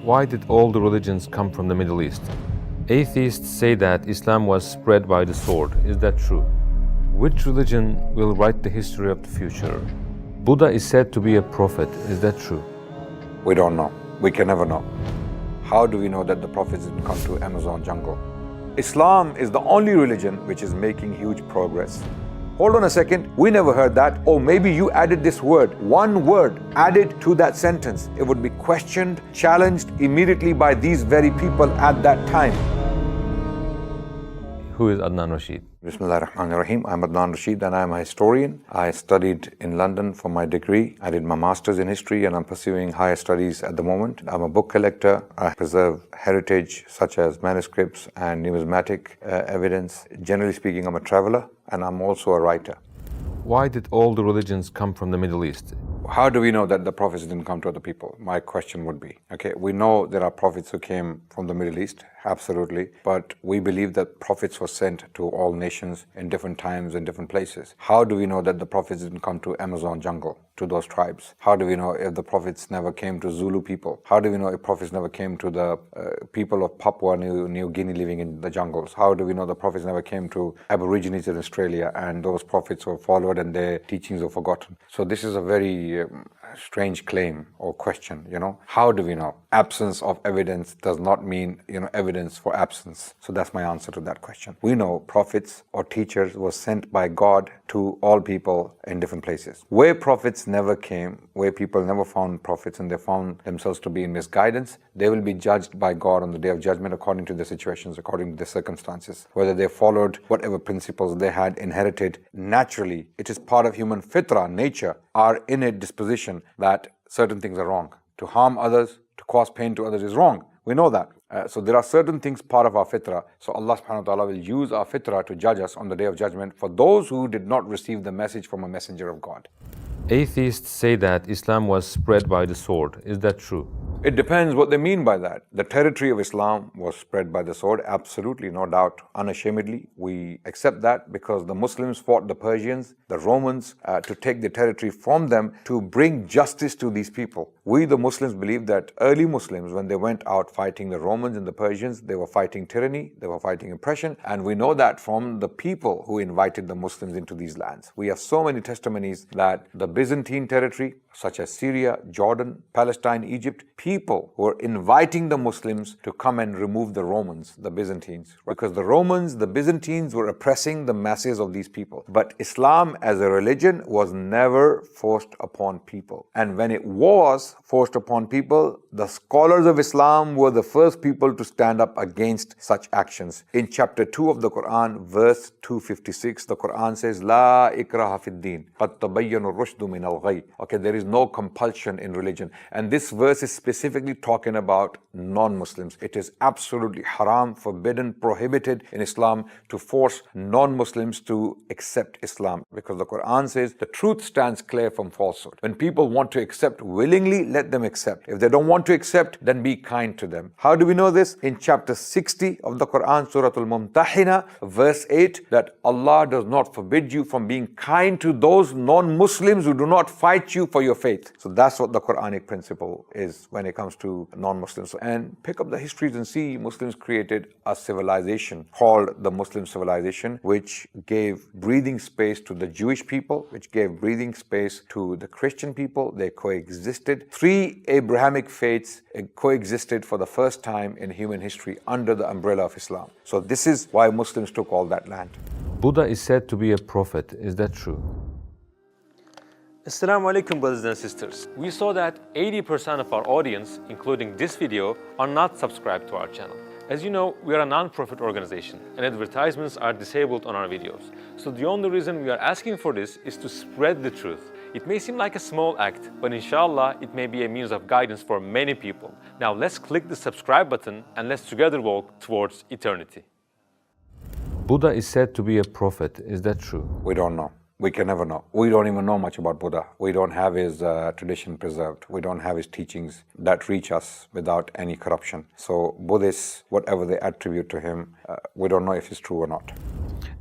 Why did all the religions come from the Middle East? Atheists say that Islam was spread by the sword. Is that true? Which religion will write the history of the future? Buddha is said to be a prophet. Is that true? We don't know. We can never know. How do we know that the prophets didn't come to Amazon jungle? Islam is the only religion which is making huge progress. Hold on a second, we never heard that. Or maybe you added this word, one word added to that sentence. It would be questioned, challenged immediately by these very people at that time. Who is Adnan Rashid? Bismillah ar-Rahman ar-Rahim. I'm Adnan Rashid and I'm a historian. I studied in London for my degree. I did my master's in history and I'm pursuing higher studies at the moment. I'm a book collector. I preserve heritage such as manuscripts and numismatic evidence. Generally speaking, I'm a traveler and I'm also a writer. Why did all the religions come from the Middle East? How do we know that the prophets didn't come to other people? My question would be, okay, we know there are prophets who came from the Middle East, absolutely, but we believe that prophets were sent to all nations in different times and different places. How do we know that the prophets didn't come to Amazon jungle, to those tribes? How do we know if the prophets never came to Zulu people? How do we know if prophets never came to the people of Papua New Guinea living in the jungles? How do we know the prophets never came to Aborigines in Australia and those prophets were followed and their teachings were forgotten? So this is a very strange claim or question, How do we know? Absence of evidence does not mean, evidence for absence. So that's my answer to that question. We know prophets or teachers were sent by God to all people in different places. Where prophets never came, where people never found prophets and they found themselves to be in misguidance, they will be judged by God on the Day of Judgment according to their situations, according to their circumstances. Whether they followed whatever principles they had inherited naturally, it is part of human fitrah, nature, our innate disposition that certain things are wrong. To harm others, to cause pain to others is wrong. We know that. So there are certain things part of our fitrah. So Allah subhanahu wa ta'ala will use our fitrah to judge us on the Day of Judgment for those who did not receive the message from a messenger of God. Atheists say that Islam was spread by the sword. Is that true? It depends what they mean by that. The territory of Islam was spread by the sword, absolutely, no doubt, unashamedly. We accept that because the Muslims fought the Persians, the Romans, to take the territory from them to bring justice to these people. We, the Muslims, believe that early Muslims, when they went out fighting the Romans and the Persians, they were fighting tyranny, they were fighting oppression, and we know that from the people who invited the Muslims into these lands. We have so many testimonies that the Byzantine territory, such as Syria, Jordan, Palestine, Egypt, people were inviting the Muslims to come and remove the Romans, the Byzantines, because the Romans, the Byzantines were oppressing the masses of these people. But Islam as a religion was never forced upon people. And when it was forced upon people, the scholars of Islam were the first people to stand up against such actions. In chapter 2 of the Quran, verse 256, the Quran says, La ikraha fid din, qad tabayyana ar-rushdu min al-ghayy. Okay, there is no compulsion in religion. And this verse is specifically talking about non-Muslims. It is absolutely haram, forbidden, prohibited in Islam to force non-Muslims to accept Islam, because the Quran says the truth stands clear from falsehood. When people want to accept willingly, let them accept. If they don't want to accept, then be kind to them. How do we know this? In chapter 60 of the Quran, Surah Al-Mumtahina, verse 8, that Allah does not forbid you from being kind to those non-Muslims who do not fight you for your faith. So that's what the Quranic principle is when it comes to non-Muslims. And pick up the histories and see Muslims created a civilization called the Muslim civilization, which gave breathing space to the Jewish people, which gave breathing space to the Christian people. They coexisted. Three Abrahamic faiths coexisted for the first time in human history under the umbrella of Islam. So this is why Muslims took all that land. Buddha is said to be a prophet. Is that true? Assalamu alaikum, brothers and sisters. We saw that 80% of our audience, including this video, are not subscribed to our channel. As you know, we are a non-profit organization and advertisements are disabled on our videos. So the only reason we are asking for this is to spread the truth. It may seem like a small act, but inshallah, it may be a means of guidance for many people. Now let's click the subscribe button and let's together walk towards eternity. Buddha is said to be a prophet. Is that true? We don't know. We can never know. We don't even know much about Buddha. We don't have his tradition preserved. We don't have his teachings that reach us without any corruption. So Buddhists, whatever they attribute to him, we don't know if it's true or not.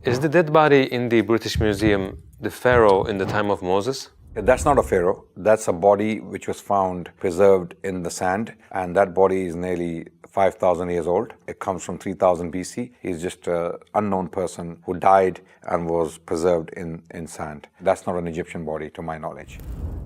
Is the dead body in the British Museum the pharaoh in the time of Moses? That's not a pharaoh. That's a body which was found preserved in the sand, and that body is nearly 5,000 years old. It comes from 3000 BC. He's just an unknown person who died and was preserved in sand. That's not an Egyptian body, to my knowledge.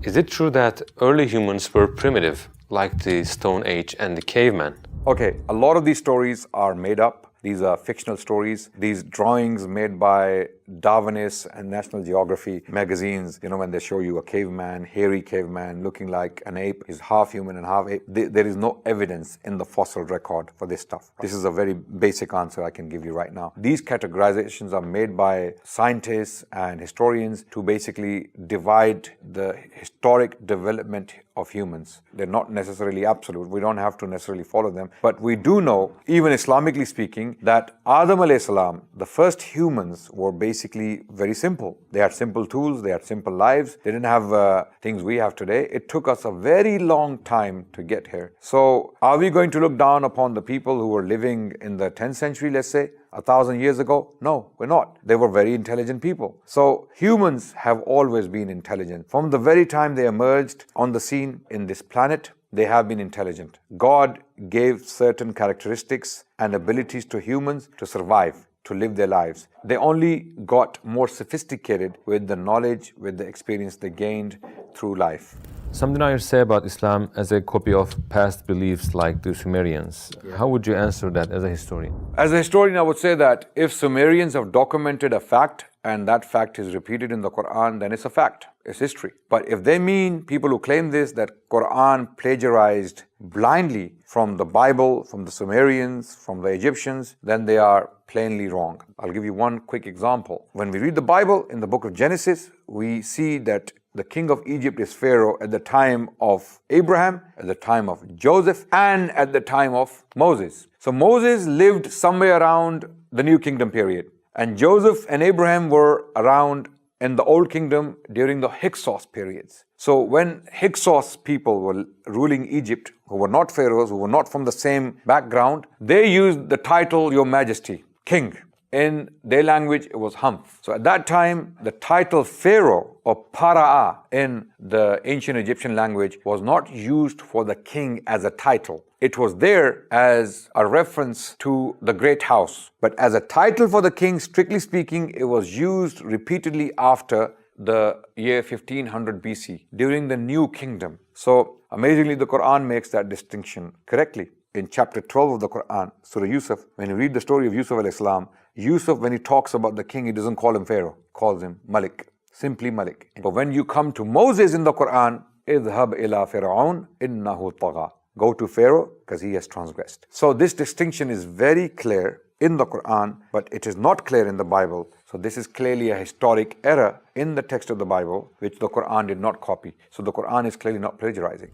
Is it true that early humans were primitive, like the Stone Age and the cavemen? Okay, a lot of these stories are made up. These are fictional stories. These drawings made by Darwinists and National Geography magazines, when they show you a caveman, hairy caveman, looking like an ape, he's half human and half ape. There is no evidence in the fossil record for this stuff. This is a very basic answer I can give you right now. These categorizations are made by scientists and historians to basically divide the historic development of humans. They're not necessarily absolute. We don't have to necessarily follow them. But we do know, even Islamically speaking, that Adam alayhi salam, the first humans, were basically very simple. They had simple tools, they had simple lives. They didn't have things we have today. It took us a very long time to get here. So are we going to look down upon the people who were living in the 10th century, let's say, 1,000 years ago? No, we're not. They were very intelligent people. So humans have always been intelligent. From the very time they emerged on the scene in this planet, they have been intelligent. God gave certain characteristics and abilities to humans to survive, to live their lives. They only got more sophisticated with the knowledge, with the experience they gained through life. Some deniers say about Islam as a copy of past beliefs like the Sumerians. How would you answer that as a historian? As a historian, I would say that if Sumerians have documented a fact and that fact is repeated in the Quran, then it's a fact. It's history. But if they mean, people who claim this, that Quran plagiarized blindly from the Bible, from the Sumerians, from the Egyptians, then they are plainly wrong. I'll give you one quick example. When we read the Bible in the book of Genesis, we see that the king of Egypt is Pharaoh at the time of Abraham, at the time of Joseph, and at the time of Moses. So Moses lived somewhere around the New Kingdom period. And Joseph and Abraham were around in the Old Kingdom during the Hyksos periods. So when Hyksos people were ruling Egypt, who were not pharaohs, who were not from the same background, they used the title Your Majesty, King. In their language, it was Humph. So at that time, the title Pharaoh or Para'a in the ancient Egyptian language was not used for the king as a title. It was there as a reference to the great house. But as a title for the king, strictly speaking, it was used repeatedly after the year 1500 BC, during the New Kingdom. So amazingly, the Quran makes that distinction correctly. In chapter 12 of the Quran, Surah Yusuf, when you read the story of Yusuf alayhi salam, Yusuf, when he talks about the king, he doesn't call him Pharaoh, calls him Malik, simply Malik. But when you come to Moses in the Quran, اذهب إلى فرعون إنه طغى. Go to Pharaoh because he has transgressed. So this distinction is very clear in the Quran, but it is not clear in the Bible. So this is clearly a historic error in the text of the Bible, which the Quran did not copy. So the Quran is clearly not plagiarizing.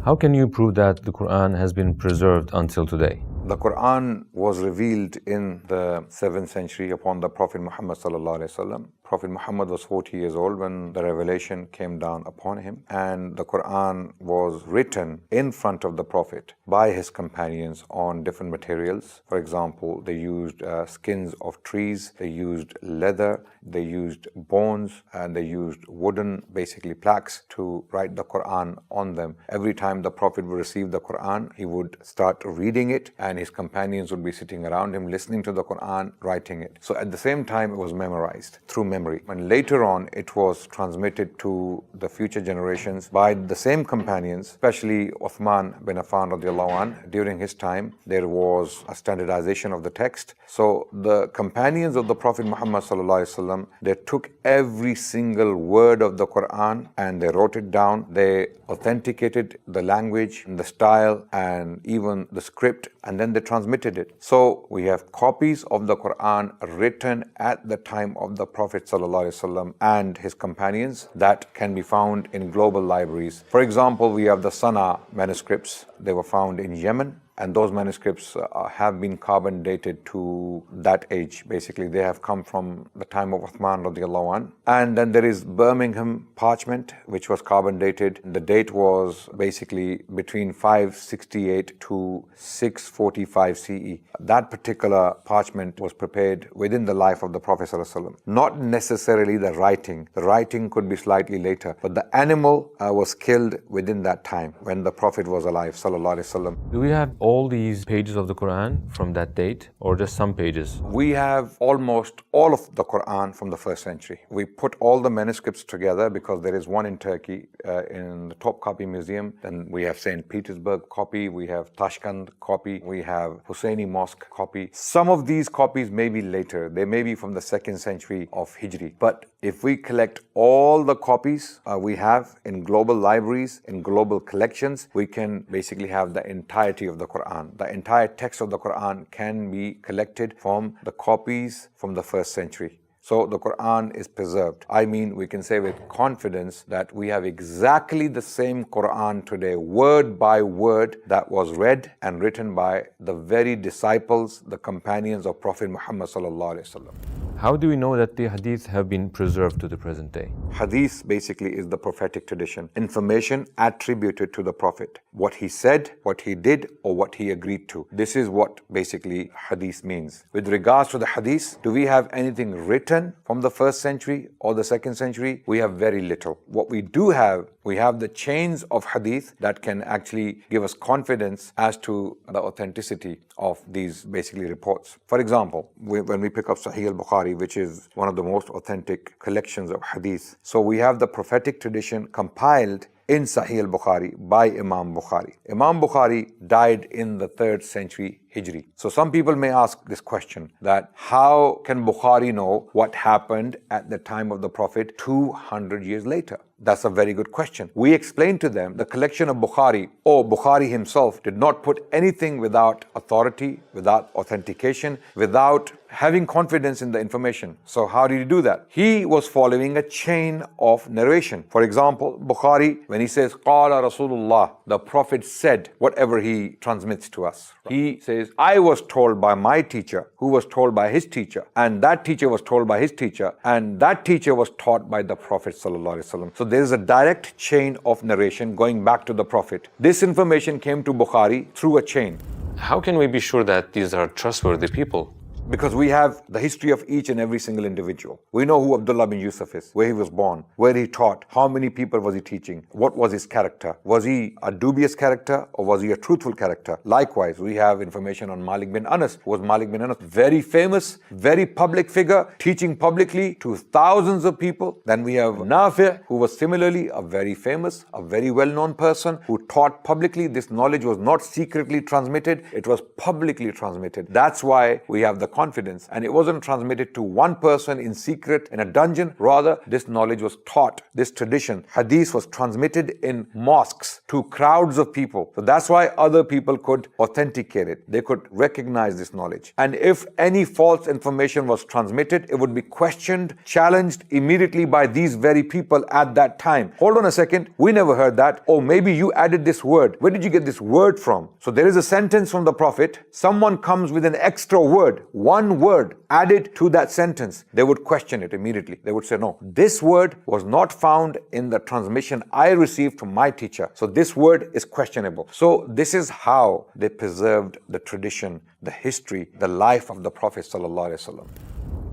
How can you prove that the Quran has been preserved until today? The Quran was revealed in the 7th century upon the Prophet Muhammad sallallahu alaihi wasallam. Prophet Muhammad was 40 years old when the revelation came down upon him, and the Quran was written in front of the Prophet by his companions on different materials. For example, they used skins of trees, they used leather, they used bones, and they used wooden, basically plaques, to write the Quran on them. Every time the Prophet would receive the Quran, he would start reading it, and his companions would be sitting around him, listening to the Quran, writing it. So at the same time, it was memorized through memory. And later on, it was transmitted to the future generations by the same companions, especially Uthman bin Affan radiallahu anh. During his time, there was a standardization of the text. So the companions of the Prophet Muhammad sallallahu alaihi wasallam, they took every single word of the Quran and they wrote it down. They authenticated the language, the style, and even the script, and then they transmitted it. So we have copies of the Quran written at the time of the Prophet ﷺ and his companions that can be found in global libraries. For example, we have the Sana manuscripts. They were found in Yemen. and those manuscripts have been carbon dated to that age. Basically, they have come from the time of Uthman radiallahu anh. And then there is Birmingham parchment, which was carbon dated. The date was basically between 568 to 645 CE. That particular parchment was prepared within the life of the Prophet ﷺ. Not necessarily the writing. The writing could be slightly later, but the animal was killed within that time when the Prophet was alive, sallallahu alaihi wasallam. Do we have all these pages of the Quran from that date, or just some pages? We have almost all of the Quran from the first century. We put all the manuscripts together because there is one in Turkey in the Topkapi Museum. Then we have St. Petersburg copy, we have Tashkent copy, we have Husseini Mosque copy. Some of these copies may be later. They may be from the 2nd century of Hijri. But if we collect all the copies we have in global libraries, in global collections, we can basically have the entirety of the Quran. The entire text of the Quran can be collected from the copies from the 1st century. So the Quran is preserved. I mean, we can say with confidence that we have exactly the same Quran today, word by word, that was read and written by the very disciples, the companions of Prophet Muhammad sallallahu alaihi wasallam. How do we know that the hadith have been preserved to the present day? Hadith basically is the prophetic tradition, information attributed to the Prophet. What he said, what he did, or what he agreed to. This is what basically hadith means. With regards to the hadith, do we have anything written from the 1st century or the 2nd century? We have very little. What we do have, we have the chains of hadith that can actually give us confidence as to the authenticity of these basically reports. For example, when we pick up Sahih al-Bukhari, which is one of the most authentic collections of hadith. So we have the prophetic tradition compiled in Sahih al-Bukhari by Imam Bukhari. Imam Bukhari died in the 3rd century Hijri. So some people may ask this question, that how can Bukhari know what happened at the time of the Prophet 200 years later? That's a very good question. We explained to them the collection of Bukhari, or Bukhari himself, did not put anything without authority, without authentication, without having confidence in the information. So how did he do that? He was following a chain of narration. For example, Bukhari, when he says, Qala Rasulullah, the Prophet said, whatever he transmits to us. He says, I was told by my teacher, who was told by his teacher, and that teacher was told by his teacher, and that teacher was taught by the Prophet sallallahu alaihi wasallam. So there is a direct chain of narration going back to the Prophet. This information came to Bukhari through a chain. How can we be sure that these are trustworthy people? Because we have the history of each and every single individual. We know who Abdullah bin Yusuf is, where he was born, where he taught, how many people was he teaching, what was his character. Was he a dubious character or was he a truthful character? Likewise, we have information on Malik bin Anas. Who was Malik bin Anas? Very famous, very public figure, teaching publicly to thousands of people. Then we have Nafi', who was similarly a very famous, a very well-known person who taught publicly. This knowledge was not secretly transmitted, it was publicly transmitted. That's why we have the confidence, and it wasn't transmitted to one person in secret in a dungeon. Rather, this knowledge was taught. This tradition, hadith, was transmitted in mosques to crowds of people. So that's why other people could authenticate it. They could recognize this knowledge. And if any false information was transmitted, it would be questioned, challenged immediately by these very people at that time. Hold on a second, we never heard that. Oh, maybe you added this word. Where did you get this word from? So there is a sentence from the Prophet. Someone comes with an extra word, one word added to that sentence. They would question it immediately. They would say, no, this word was not found in the transmission I received from my teacher. So this word is questionable. So this is how they preserved the tradition, the history, the life of the Prophet sallallahu alaihi wasallam.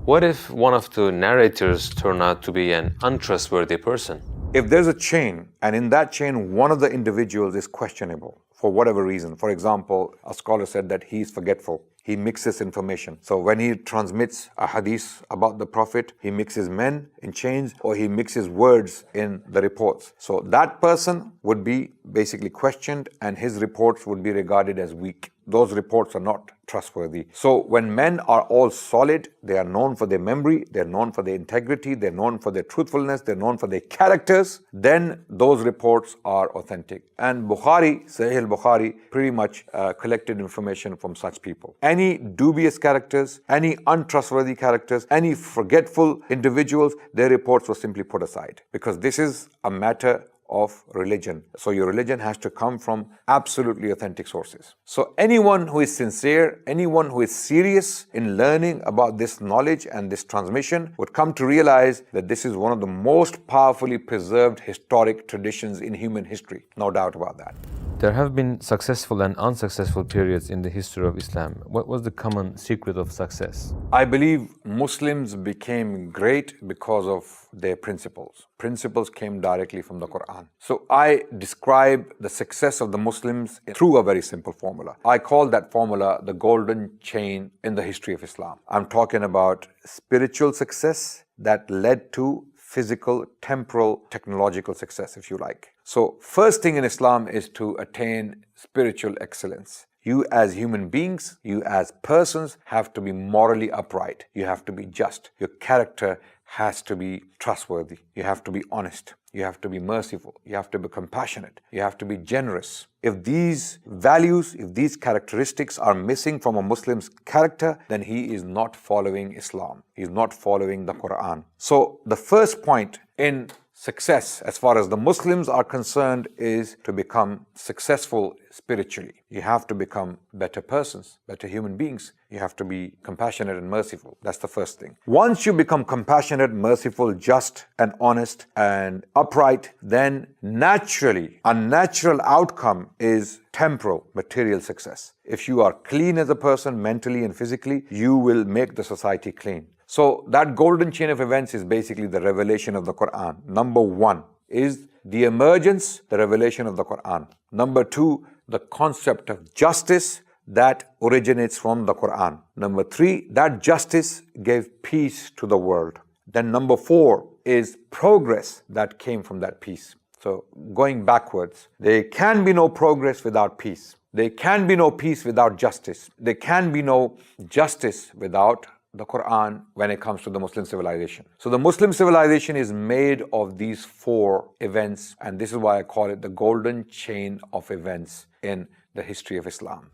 What if one of the narrators turned out to be an untrustworthy person? If there's a chain, and in that chain one of the individuals is questionable for whatever reason, for example, a scholar said that he is forgetful, he mixes information. So when he transmits a hadith about the Prophet, he mixes men in chains, or he mixes words in the reports. So that person would be basically questioned, and his reports would be regarded as weak. Those reports are not trustworthy. So when men are all solid, they are known for their memory, they're known for their integrity, they're known for their truthfulness, they're known for their characters, then those reports are authentic. And Bukhari, Sahih al-Bukhari, pretty much collected information from such people. Any dubious characters, any untrustworthy characters, any forgetful individuals, their reports were simply put aside, because this is a matter of religion. So your religion has to come from absolutely authentic sources. So anyone who is sincere, anyone who is serious in learning about this knowledge and this transmission would come to realize that this is one of the most powerfully preserved historic traditions in human history. No doubt about that. There have been successful and unsuccessful periods in the history of Islam. What was the common secret of success? I believe Muslims became great because of their principles. Principles came directly from the Quran. So I describe the success of the Muslims through a very simple formula. I call that formula the golden chain in the history of Islam. I'm talking about spiritual success that led to physical, temporal, technological success, if you like. So first thing in Islam is to attain spiritual excellence. You as human beings, you as persons have to be morally upright. You have to be just. Your character has to be trustworthy. You have to be honest. You have to be merciful. You have to be compassionate. You have to be generous. If these values, if these characteristics are missing from a Muslim's character, then he is not following Islam. He is not following the Quran. So the first point in success, as far as the Muslims are concerned, is to become successful spiritually. You have to become better persons, better human beings. You have to be compassionate and merciful. That's the first thing. Once you become compassionate, merciful, just and honest and upright, then naturally, a natural outcome is temporal, material success. If you are clean as a person, mentally and physically, you will make the society clean. So that golden chain of events is basically the revelation of the Quran. Number one is the emergence, the revelation of the Quran. Number two, the concept of justice that originates from the Quran. Number three, that justice gave peace to the world. Then number four is progress that came from that peace. So going backwards, there can be no progress without peace. There can be no peace without justice. There can be no justice without the Quran when it comes to the Muslim civilization. So the Muslim civilization is made of these four events, and this is why I call it the golden chain of events in the history of Islam.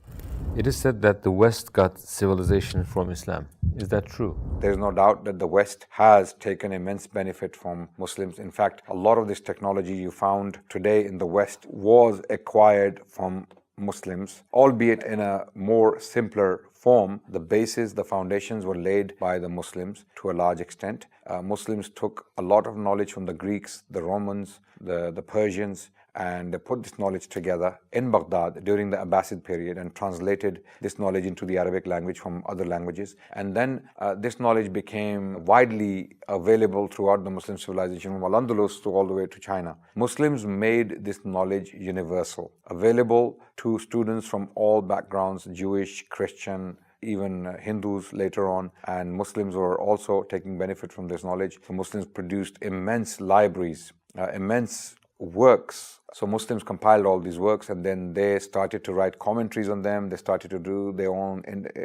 It is said that the West got civilization from Islam. Is that true? There is no doubt that the West has taken immense benefit from Muslims. In fact, a lot of this technology you found today in the West was acquired from Muslims, albeit in a more simpler form. The bases, the foundations were laid by the Muslims to a large extent. Muslims took a lot of knowledge from the Greeks, the Romans, the Persians, and they put this knowledge together in Baghdad during the Abbasid period and translated this knowledge into the Arabic language from other languages. And then this knowledge became widely available throughout the Muslim civilization, from Al-Andalus to all the way to China. Muslims made this knowledge universal, available to students from all backgrounds, Jewish, Christian, even Hindus later on, and Muslims were also taking benefit from this knowledge. So Muslims produced immense libraries, immense works. So Muslims compiled all these works, and then they started to write commentaries on them. They started to do their own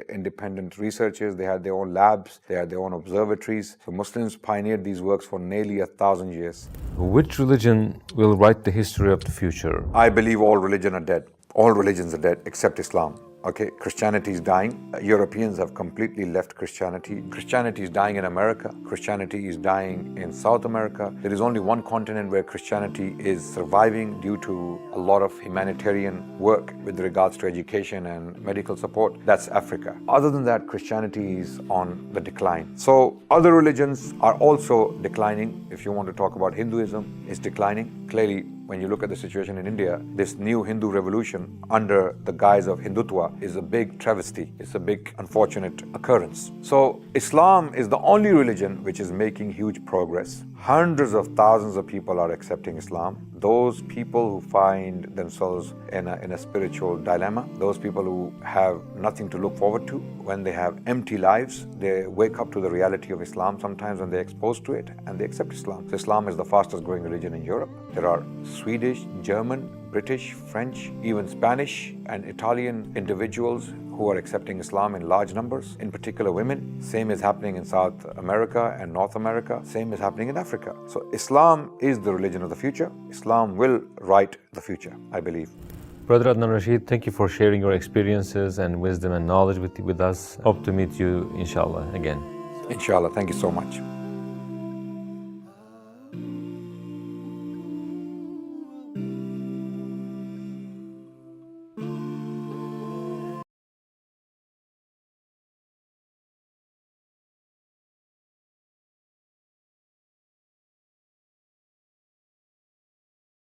independent researches. They had their own labs. They had their own observatories. So Muslims pioneered these works for nearly 1,000 years. Which religion will write the history of the future? I believe all religions are dead. All religions are dead except Islam. Okay, Christianity is dying. Europeans have completely left Christianity. Christianity is dying in America. Christianity is dying in South America. There is only one continent where Christianity is surviving due to a lot of humanitarian work with regards to education and medical support. That's Africa. Other than that, Christianity is on the decline. So other religions are also declining. If you want to talk about Hinduism, it's declining. Clearly, when you look at the situation in India, this new Hindu revolution under the guise of Hindutva is a big travesty. It's a big unfortunate occurrence. So Islam is the only religion which is making huge progress. Hundreds of thousands of people are accepting Islam. Those people who find themselves in a spiritual dilemma, those people who have nothing to look forward to, when they have empty lives, they wake up to the reality of Islam sometimes when they're exposed to it, and they accept Islam. So Islam is the fastest growing religion in Europe. There are Swedish, German, British, French, even Spanish and Italian individuals who are accepting Islam in large numbers, in particular women. Same is happening in South America and North America. Same is happening in Africa. So Islam is the religion of the future. Islam will write the future, I believe. Brother Adnan Rashid, thank you for sharing your experiences and wisdom and knowledge with us. Hope to meet you, inshallah, again. Inshallah. Thank you so much.